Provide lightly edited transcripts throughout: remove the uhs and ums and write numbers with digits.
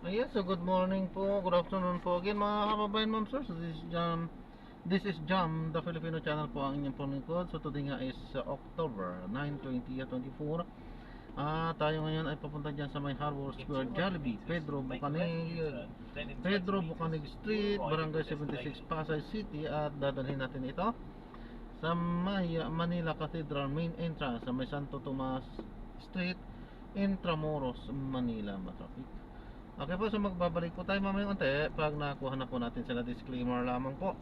Yes, so good morning po, good afternoon po again mga kababayan, ma'am sir. So this is Jam, the Filipino channel po ang inyong pamingkod. So today nga is October 9, 2024. Tayo ngayon ay papunta dyan sa may Harbor Square, Jollibee, Pedro Bucanig Street, Barangay 76, Pasay City. At dadalhin natin ito sa may Manila Cathedral main entrance sa may Santo Tomas Street, Intramuros, Manila, Matraffic. Okay po, so magbabalik po tayo mamayang unti pag nakuha na po natin sila. Disclaimer lamang po,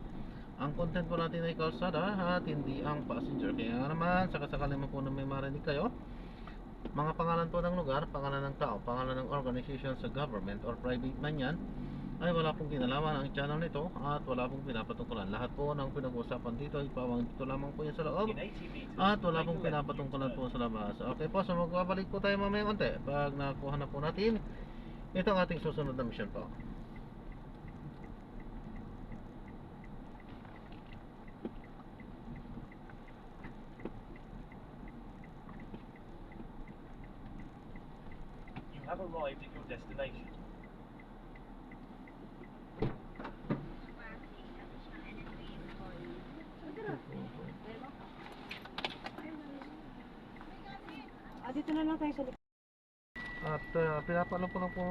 ang content po natin ay kalsada at hindi ang passenger. Kaya nga naman, sakasakali mo po na may marinig kayo, mga pangalan po ng lugar, pangalan ng tao, pangalan ng organization sa government or private man yan, ay wala pong kinalaman ang channel nito at wala pong pinapatungkulan. Lahat po ng pinag-uusapan dito ay pawang dito lamang po yan sa loob at wala pong pinapatungkulan po sa labas. Okay po, so magbabalik po tayo mamayang unti pag nakuha na po natin ito ang ating susunod na mission po. You have arrived at your destination. Dito na lang tayo sa likod. At pinapalo po lang po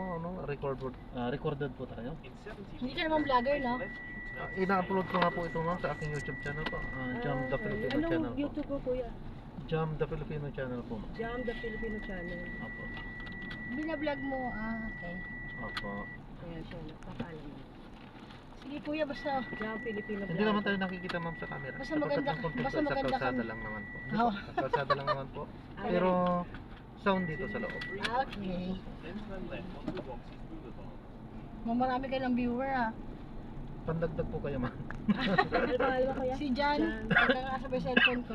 recorded po tayo. In 70 Hindi ka naman vlogger, no? Ina-upload ko nga po ito ma'am sa aking YouTube channel po. Jam the Filipino channel Anong po. YouTube ko, kuya? Jam the Filipino channel po ma'am. Jam the Filipino Channel. Opo. Binablog mo, okay. Opo. Ayan siya, nagpapaalam mo. Sige kuya, basta Jam Filipino Hindi naman tayo nakikita ma'am sa camera. Basta Sapagkat maganda- ang content basta ko ay sa maganda kalsada kami. lang naman po. Oh. Sa kalsada lang naman po. Pero sound dito sa loob. Okay. then turn left onto Roxy's Boulevard. Mamarami ka ng viewer ah. Pandagdag po kayo ma'am. Ano ba, kuya? Si Jan, pagkakasabay cellphone ko.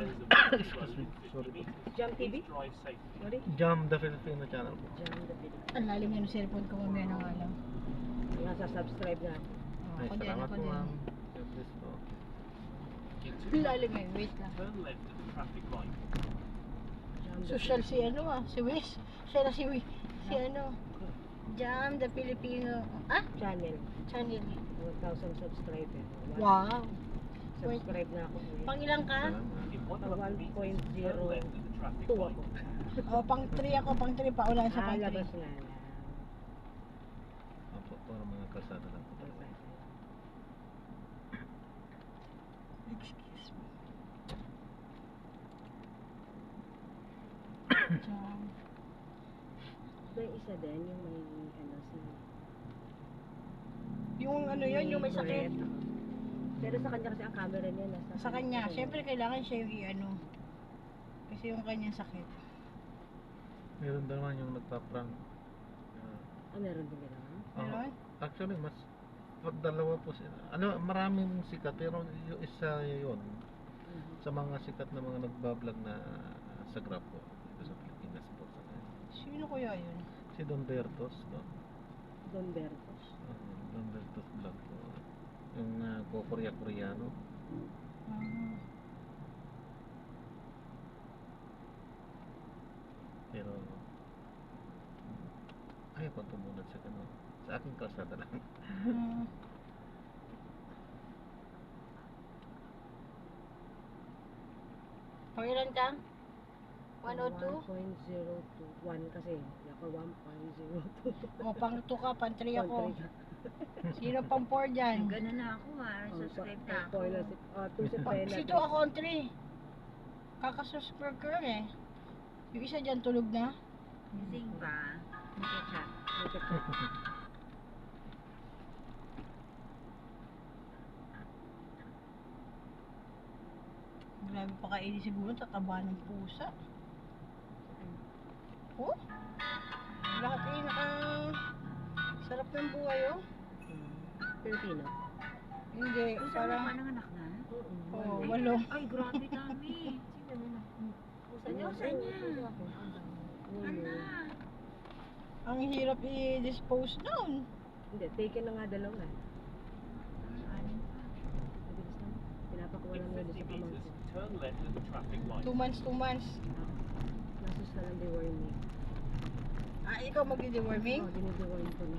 Excuse me. Sorry po. Jam TV? Drive safely. Sorry? Jam the Filipino channel po. Jam the Filipino. Ang lalim niya ng cellphone ko, mamaya na nga lang. Nasa subscribe na. Oh, Ay, ako din, salamat ako po din. ma'am. God bless po. In Ang lalim eh, wait lang. turn left at the traffic light. Jam the Social si ano ah, si Wiz. Siya na si ano. Jan, the Filipino, Channel. channel. 1,000 subscriber. Wow. Subscribe na ako, kuya. Pang ilang ka? Salamat. In Pag 100 meters, turn left at the traffic 1.02 light. ako. Oh, pang 3 ako, pang 3 pa ulan sa pang 3. Labas na lang. Opo, para mga kalsada lang po. Excuse me. Jan. May isa din, yung may ano si... Yung ano yun, yung may sakit. Pero sa kanya kasi ang camera niya nasa... Sa kanya, syempre kailangan siya yung i-ano. Kasi yung kanyang sakit. Meron daw naman yung nagpa-prank. Ah, meron din gano'n? Meron? Actually, mas dalawa po sila. Ano, maraming sikat, pero yung isa yun sa mga sikat na mga nagbablog na sa Grab po dito sa Pilipinas po. Sino kuya yun? Si Don Bertos, no? Don Bertos. Don Bertos vlog po. Yung Korea-Koreano. Ah, Pero ayaw ko tumunod sa gano'n. Sa aking kalsada lang. ah. Pangilan ka? 102? 1.021 kasi. Ako 1.02. O, pang 2 ka, pang 3 ako. Sino pang 4 dyan? Ganun na ako subscribe na ako. Si Pena. Si 2 ako ang 3. Kakasubscribe ko lang eh. Yung isa dyan tulog na. Gising pa. Nagka-chat. Grabe pa kainin siguro, tataba ng pusa. Oh? Lahat eh, sarap ng buhay oh. Filipino. Hindi, Pusa mo parang, pa nanganak na? oh, walo. Ay, grabe dami. Pusa niya? Pusa niya. Ana. Ang hirap i-dispose down. Hindi, taken na nga dalawa. Ano? Mabilis lang. Pinapakuha In lang nila 50 sa meters, pamangkin. turn left at the traffic light. 2 months, 2 months. Nasus na lang they warn me. Ah, ikaw magdi-deworming? Oo, dinideworm ko na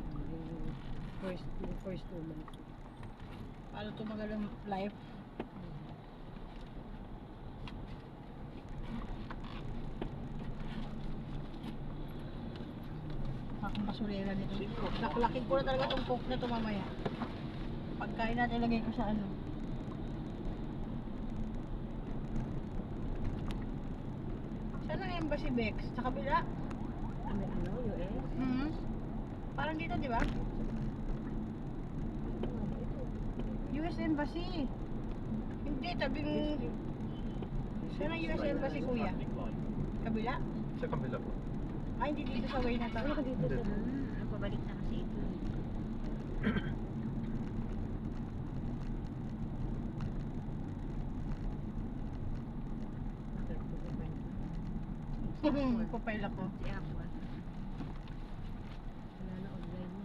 yung first 2 months. Paano tumagal ang life? Akong basurera nito. Laklakin ko na talaga itong coke na ito mamaya. Pagkain natin, ilagay ko sa ano. Saan ang embassy, Bex? Sa kabila? Ano, US? Mhm. Parang dito, di ba? US Embassy. Hindi, tabing... Saan ang US Embassy, kuya? Traffic light. Kabila? Sa kabila po. Ay, hindi dito sa way na to. Ano ka dito sa... Pabalik na kasi ito. Pupail ako. Si Apple. Wala na online mo.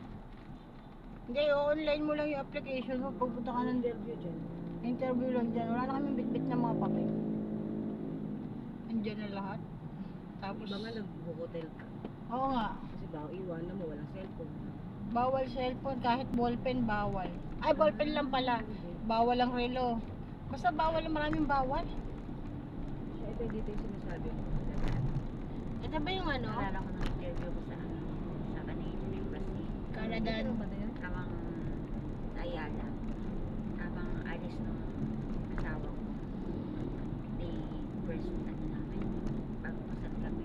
Hindi, online mo lang yung application mo. Pagpunta ka ng Interview dyan. interview lang dyan. Wala na kaming bitbit ng mga papel. Andyan na lahat. Tapos, Iba nga nag-hotel ka. oo nga. Kasi bawal iwanan mo, walang cellphone. Bawal cellphone, kahit ballpen bawal. Ay, ballpen lang pala. Bawal ang relo. Basta bawal ang maraming bawal. Siya, ito dito yung sinasabi ko. Ito ba yung ano? Naalala ko ng interview ko sa Canadian Embassy. Canadian. Habang sa Ayala. Habang alis ng asawa ko. Day first ano namin. Bago pasal kami.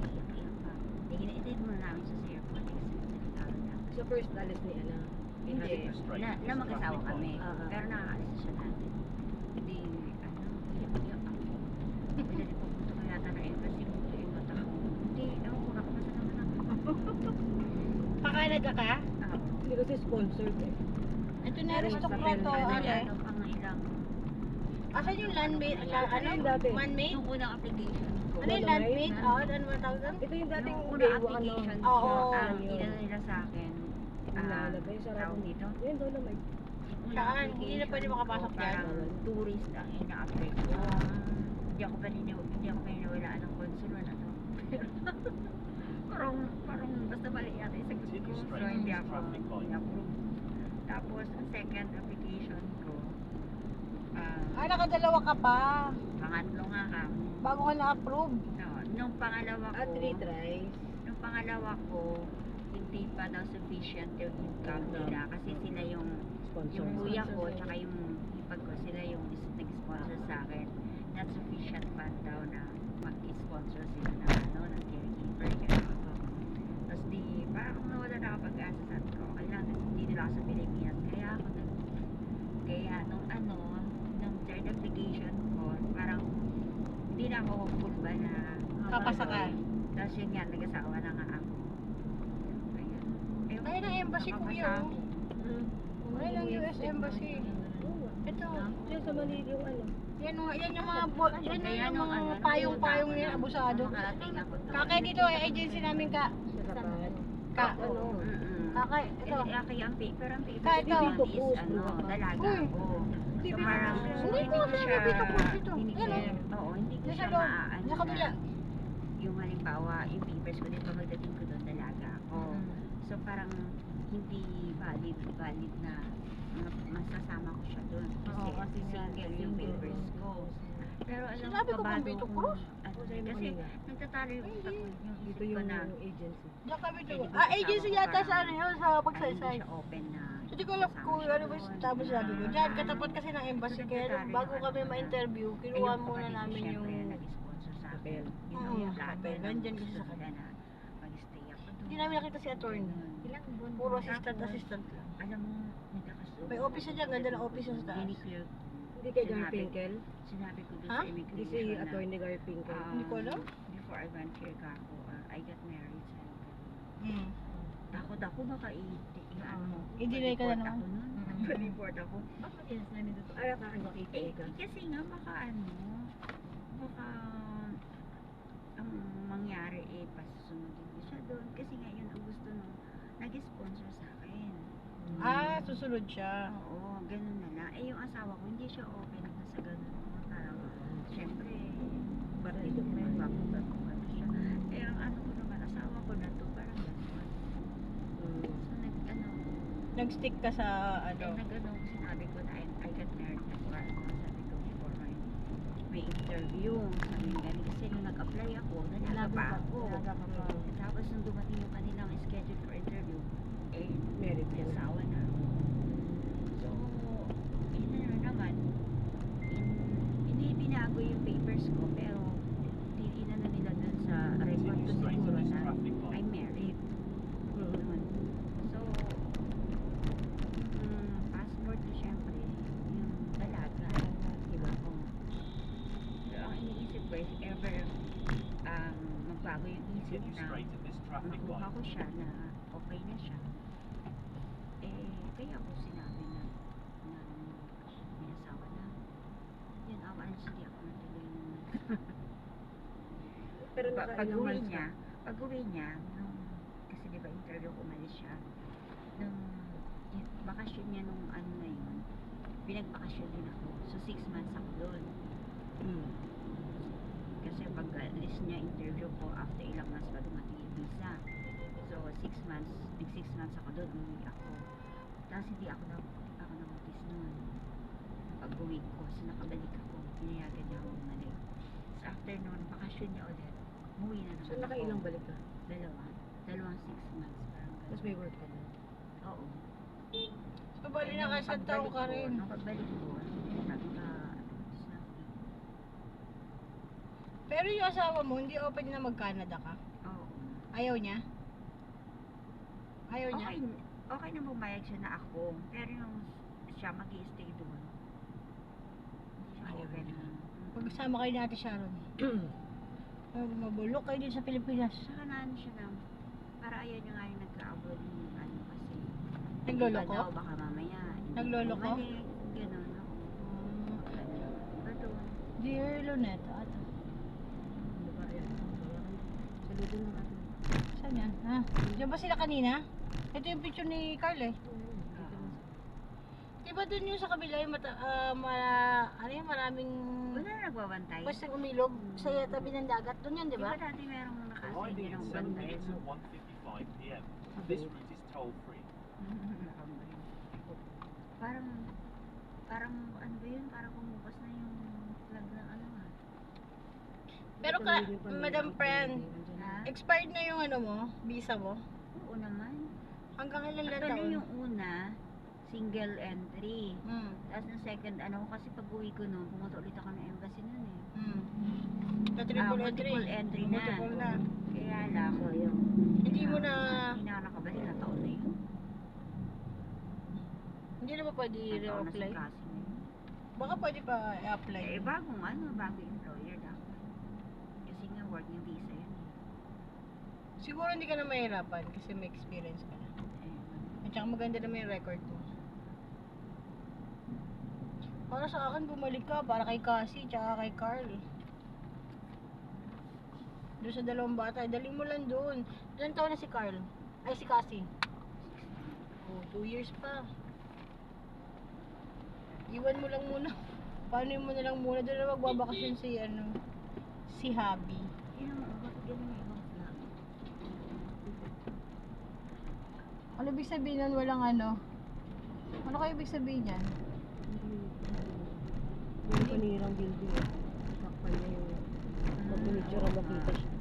Iyak-iyak pa. Hinatid muna namin sa airport. Kasi nagtalo na. So first alis ni Ana. Hindi. Na mag-asawa kami. Ah. Pero nakakaalis siya natin. Hindi, ano, iyak-iyak ako. Pinali po punta ko yata na embassy ko. Yung mata ko. Hindi, ewan ko, nakapasa naman ako. Pa-Canada ka? Hindi kasi sponsored eh. Ito na, Pero restock sa na to. Canada, Ano? Ano pang ilang, Asan yung landmate? Ano? yung dati? Man-made? yung unang application ko. Ano yung landmate? Oo, ano 1,000? Ito yung dating Yung unang day one, application ano. ko, Oo. ang inano nila sa akin, Nilalagay sa tawag dito. Yan, Dolomite. Yung unang Saan? Hindi na pwede application makapasok ko, dyan? Parang tourist ang ina-apply ko. Hindi ako paniniwalaan ng consul na to. parang basta mali yata yung sagot ko. So hindi ako in-approve. Tapos ang second application ko, Ay, nakadalawa ka pa. pangatlo nga kamo. Bago ka na-approve. No, nung pangalawa ko, 3 tries. nung pangalawa ko, hindi pa daw sufficient yung income nila kasi sila yung Sponsor. kuya ko tsaka yung ipag ko sila yung nag-sponsor sa akin. Not sufficient fund daw na mag-sponsor sila ng ano, ng caregiver. Gano'n. Tapos di, parang nawala na ako pag-asa sa ko. Kailangan hindi nila ako sa Pilipinas. Kaya nung ano, nung third application ko, parang hindi na ako hopeful ba na Kapasa ka. Tapos yun nga, nag-asawa na nga ako. Ayun. Ewan Ayun ang ko, embassy, kuya. nakapasa Oh. Ayun ang US Embassy. Ito. Diyan sa Manila yung ano. Yan yung mga yan Kaya yung nung mga ano, payong-payong nung nila, una, abusado. nakarating ako doon. Kakay dito ay agency namin ka. Sarapan. Ka. Ano? Kakay, ito. Kaya ang paper Ka, ito. ano, dalaga Uy. ako. So parang, Hindi ko sinabi dito po dito. hindi ko, Yan, oo, hindi ko Nasa siya loob, maaano sa kabila. na, yung halimbawa, yung papers ko dito, pagdating ko doon, dalaga ako. So parang, hindi valid na masasama ko siya doon. Kasi single yung papers ko. Pero alam Sinabi ko bang kabado Vito kung Cruz? ano, Sa'yo mo kasi kanina. nagtatalo yung utak ko, yung Dito isip ko yung na, agency. Diyan kami dito. Pwede ba Ah, agency kasama ko yata sa parang- ano yun, sa ay, hindi pagsaysay. siya open na. Hindi ko alam kasama kung siya ano ba doon. tapos sabi ko. Diyan, katapat kasi ng embassy. So, Kaya nagtatalo bago yung kami ano na- ma-interview, kinuha Ayun, muna kapatid ko, namin syempre, yung... nag-sponsor sa akin. Papel. Yun Oo, yung lahat papel. ng Nandyan kasi sa gusto kanya. nila na mag-stay ako doon. Hindi namin nakita si attorney. Ganun. Ilang buwan Puro Tapos, assistant lang. Alam mo, nagkakasuot. May office na dyan, ganda ng office na sa taas. Diniclear. Hindi kay Garfinkel. Sinabi ko doon Ha? sa Hindi immigration si na, Attorney Garfinkel. Hindi ko alam. Before I went here, kako, I got married. Sabi ko, Hmm. takot ako baka ano, I-delay ka na ma-deport naman. ako nun. Mm. Ma-deport ako. Bakit yes na nito? Ara ka, ano, Eh, kasi nga baka ano, baka ang mangyari eh pasusundin ko siya doon. Kasi nga yun ang gusto nung nag-sponsor sa akin. Ah, susunod siya. Oo, ganun na lang. Eh yung asawa ko, hindi siya open na sa ganun. Parang, syempre, Partido may friend. magpapagal ko ano siya. Eh ang ano ko naman, asawa ako na to, parang gano'n. Mm. So, Nag-stick ka sa ano. sinabi ko na I got married before. Sabi ko before may interview. Sabi nga kasi nung nag-apply ako, nalaga pa ako. Tapos nung dumating yung kanilang schedule for interview, Merit may ka na. asawa na. So, naman, hindi binago yung papers ko, pero inano nila dun sa record ko Straight siguro to this na traffic light. I'm married. Ganun. So, passport ko syempre, yung dalaga. Diba? Pero ang iniisip ko, if ever magbago yung isip Continue na straight at this traffic makuha light. ko siya na okay na siya, kaya ako sinabi na may asawa na. Yun, awa na siya, di ako natuloy nung Pero nakailang months ka? pag-uwi niya, nung, kasi di ba interview ko, umalis siya, nung bakasyon niya nung ano na yun, pinagbakasyon din ako. So 6 months ako doon. Mm. Kasi pag list niya interview ko, after ilang months pa dumating yung visa. So 6 months, nag 6 months ako doon, umuwi ako. Tapos hindi ako nabuntis noon. Pag-uwi ko, so nakabalik ako, pinayagan niya ako bumalik. So after noon, bakasyon niya ulit, umuwi na naman So nakailang ako. balik ka? Dalawang 6 months, parang ganun. Tapos may work ka na? Oo. So, bali na ka sa taong ka rin. Nung pagbalik ko, sabi ka, buntis na ako. Pero yung asawa mo, hindi open na mag-Canada ka? Oo. Ayaw niya? Ayaw niya? Okay na bumayag siya na ako, pero yung siya mag-i-stay doon, hindi siya Ayaw open. niya. Pagkasama kayo ni Ate Sharon. Mabulok kayo din sa Pilipinas. Saka na ano siya na, para ayaw niya nga yung nagka-abroad yung ano kasi. Nagloloko? Iba daw, baka mamaya. hindi Nagloloko? bumalik, Ganun, ako. Pero, Dear Luneta, ato. Diba, ayan. Saludo ng ating. Saan yan? Ha? Diyan ba sila kanina? Ito yung picture ni Carl eh. Diba dun yung sa kabila yung ano yung maraming wala na nagbabantay. pwesteng umilog sa tabi ng dagat. Dun yan, Di ba diba? dati merong nakasign Arriving ng at 7 bantay? minutes at 1:55 p.m. This route is toll-free. Parang ano ba yun? Parang kumupas na yung flag ng ano nga. Pero ka, Madam Fran, Ha? expired na yung ano mo, visa mo? Oo naman. Hanggang ilan na Actually taon? yung una, single entry. Hmm. Tapos yung second, kasi pag uwi ko noon, pumunta ulit ako ng embassy noon eh. Hmm. Na triple entry. Multiple entry na. Multiple na. Kaya lang, Sayang. Hindi mo na, hindi na ako nakabalik na taon na yun. hindi na ba pwede Ang taon na si re-apply? Cassie na yun. Baka pwede pa i-apply. Bagong employer dapat. Kasi nga working visa yun eh. Siguro hindi ka na mahirapan kasi may experience ka na. At saka maganda naman yung record mo. Para sa akin, bumalik ka. Para kay Cassie, tsaka kay Carl. Doon sa dalawang bata. Dali mo lang doon. Ilan taon na si Carl? Ay, si Cassie. Oh, 2 years pa. Iwan mo lang muna. Paano mo na lang muna? Doon na magbabakasyon si Habi. Yun ang bakit ganun yung ibang flag? Ano ibig sabihin nun? Walang ano? Ano kayo ibig sabihin yan? Yung panirang building eh. Takpan niya yung pag pinitsura makita siya.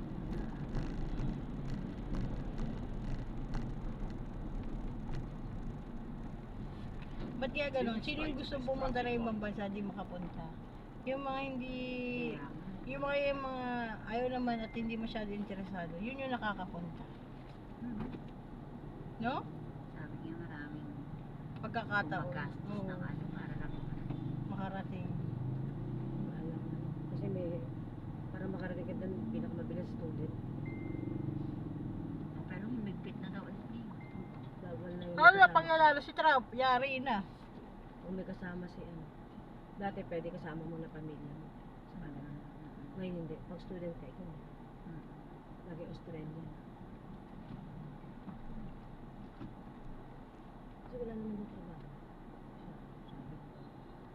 Ba't kaya ganun? Sino yung gusto pumunta na ibang bansa di makapunta? Yung mga hindi... Yung mga ayaw naman at hindi masyado interesado, yun yung nakakapunta. No? Sabi niya maraming Pagkakataon. gumagastos Oo, ng ano para lang makarating. Alam. Kasi may, para makarating ka doon, pinakamabilis student. pero himigpit na daw ulit niya. Bawal na yung Ano na, kasama. pag nalalo si Trump, yari na. Kung may kasama si ano. Dati pwede kasama mo na pamilya mo. Sa kanila. Ngayon hindi. Pag student ka, ikaw. Lagi Australia. Kasi wala naman yung trabaho. Sabi ko.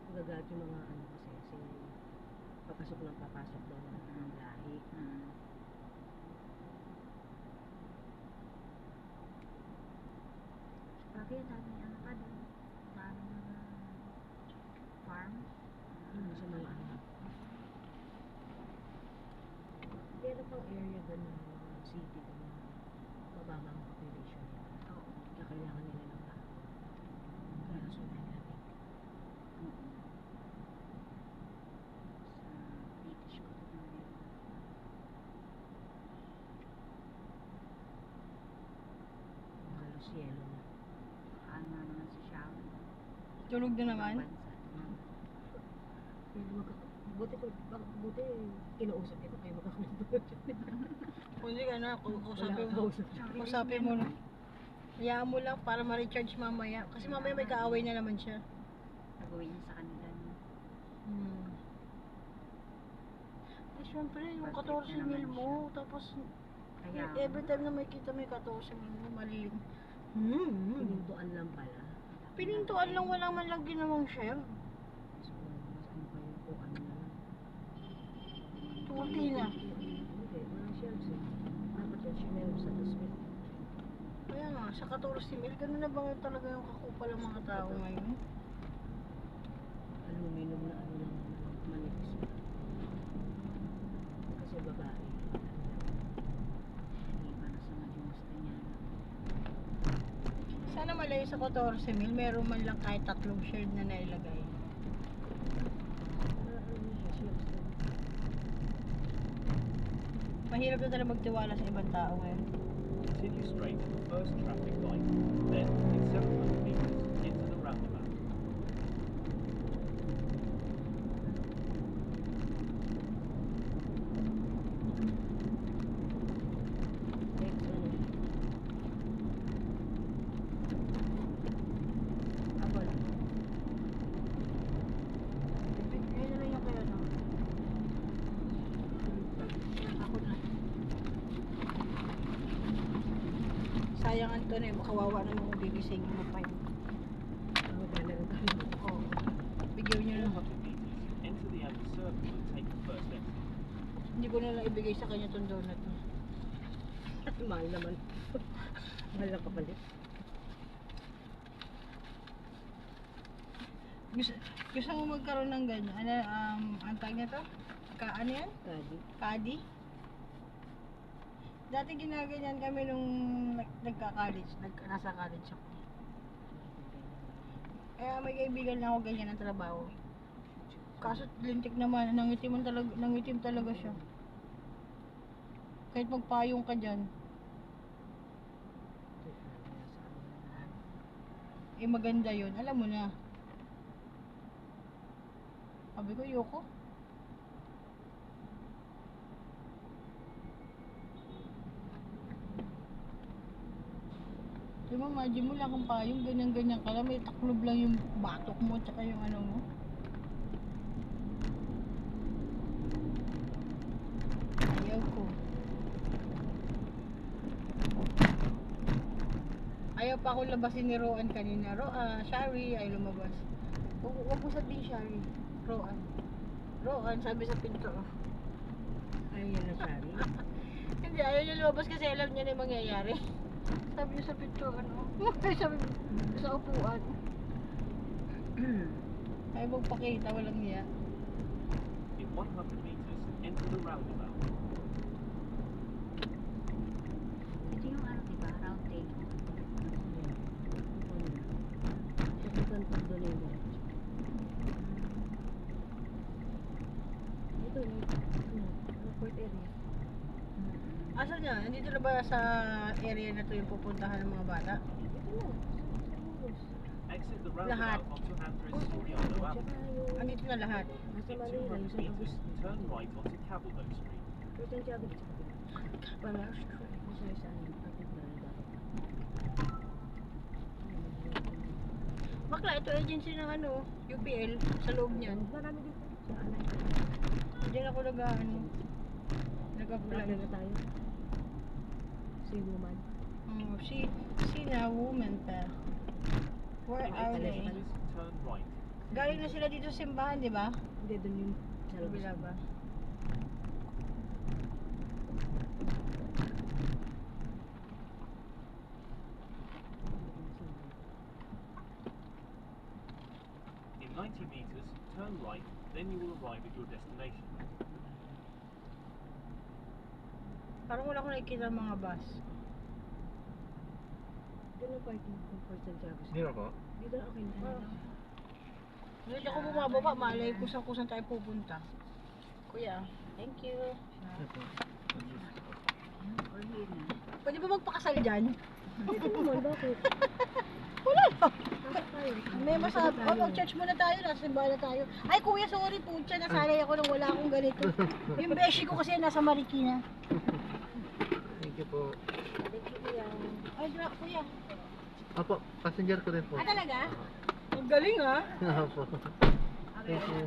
Magagat yung mga ano kasi papasok daw ng lahi. Dati ang dami ano pa doon. Dami mga farm. Yung sa mga ano. Meron pang area doon ng city doon na mababa ang population nila. Oo. Kaya kailangan nila ng tao. Kaya sobrang lamig. Sa British Columbia. Halos yelo na. Ano na naman si Sharon. Tulog na naman. Bansa. Buti kinausap kita kayo magkakwento. Kundi ka na, usapin Wala mo. kausap. Usapin mo na. Hayaan mo lang para ma-recharge mamaya. Kasi mamaya may kaaway na naman siya. Nagawin niya sa kanila. Eh, syempre, yung Bad 14 trip na mil naman mo, tapos Kaya, every time na may kita may 14 mil mo, malilim. Pinintuan lang pala. Pinintuan lang, wala man lang ginawang shell. So, mas ano pa yung kung ano na lang. Tuti na. Hindi, walang shelves eh. Dapat yung shelves sa Tasmit. Kaya nga, sa 14 mil, ganun na ba nga talaga yung kakupal ng mga tao ngayon? Aluminum na ano lang manipis. Kasi babae. hindi pa na sa maging gusto niya. Sana malayo sa 14 mil, meron man lang kahit 3 shell na nailagay. Mahirap na talaga magtiwala sa ibang tao ngayon. Continue straight to the first traffic light. Then, in 700 meters, into the roundabout. Next, ano? Ako lang. Ayun na lang yung kaya no. Ako na. Sayang Anton eh, kawawa naman kung gigisingin mo pa yun. Ano talaga tayo? Oo. Bigyan nyo lang. 200 meters, enter the outer circle and take the first exit. Hindi ko na lang ibigay sa kanya itong donut niya. Mahal naman. Mahal na kapalit. Gusto mo magkaroon ng ganyan? Ano, ang tag niya to? Ano yan? Kadi. Kadi? Dati ginaganyan kami nung nagka-college. Nasa college ako. Kaya may kaibigan lang ako ganyan ang trabaho. Kaso lintik naman, nangitim talaga siya. Kahit magpayong ka dyan, eh maganda yun. Alam mo na. Sabi ko, Yoko. Diba, imagine mo lang kung payong, ganyan-ganyan ka lang, may taklob lang yung batok mo, tsaka yung ano mo. Ayaw ko. Ayaw pa akong labasin ni Roan kanina. Shari, ay lumabas. Huwag mo sabihin Shari. Roan. Roan, sabi sa pinto. Ay, yan na sorry. Hindi, ayaw niya lumabas kasi alam niya na yung mangyayari. Sabi niya sa pinto, ano? Sabi sa upuan. Ayaw magpakita, walang niya. In 100 meters, enter the roundabout. Ito yung ano, diba? Round table. Sabutan pag doon yung diretso. Ito yung airport area. Asan niya? Nandito na ba sa area na to yung pupuntahan ng mga bata? Ito na. Exit the Lahat. roundabout onto Andres Soriano Avenue. Tsaka yung Andito na lahat. nasa In Manila, yung 200 sa meters, Agustin. turn right onto Cabaldo Street. Pero yung Tiago dito sa kapila. Pala, straight. Kasi sa ano, kapit na rin dapat. Bakla, ito agency ng ano, UPL, sa loob niyan. Marami dito. Sa anay. Diyan ako nag-apply. Apply na tayo. Si woman. Si na woman pa. Where In are 80 they? meters, turn right. Galing na sila dito sa simbahan, di ba? Hindi, doon yung sa labas. Kabila ba? 90 meters, turn right, then you will arrive at your destination. Parang wala akong nakikita mga bus. Doon ang parking kung for Santiago. Dito po. Dito na okay na. Hindi ako bumababa, malay ko sa kung saan tayo pupunta. Kuya, thank you. Ito. Or here na. Pwede ba magpakasal dyan? Dito naman, bakit? Wala pa. Ay, May masabi. Oh, mag-church muna tayo, nasa simbahan na tayo. Ay kuya, sorry po, nasanay ako nang wala akong ganito. Yung beshi ko kasi nasa Marikina. Thank you po. Thank you, kuya. Ay, kuya. Apo, passenger ko rin po. Ah, talaga? Ang galing ah. Apo. Thank you.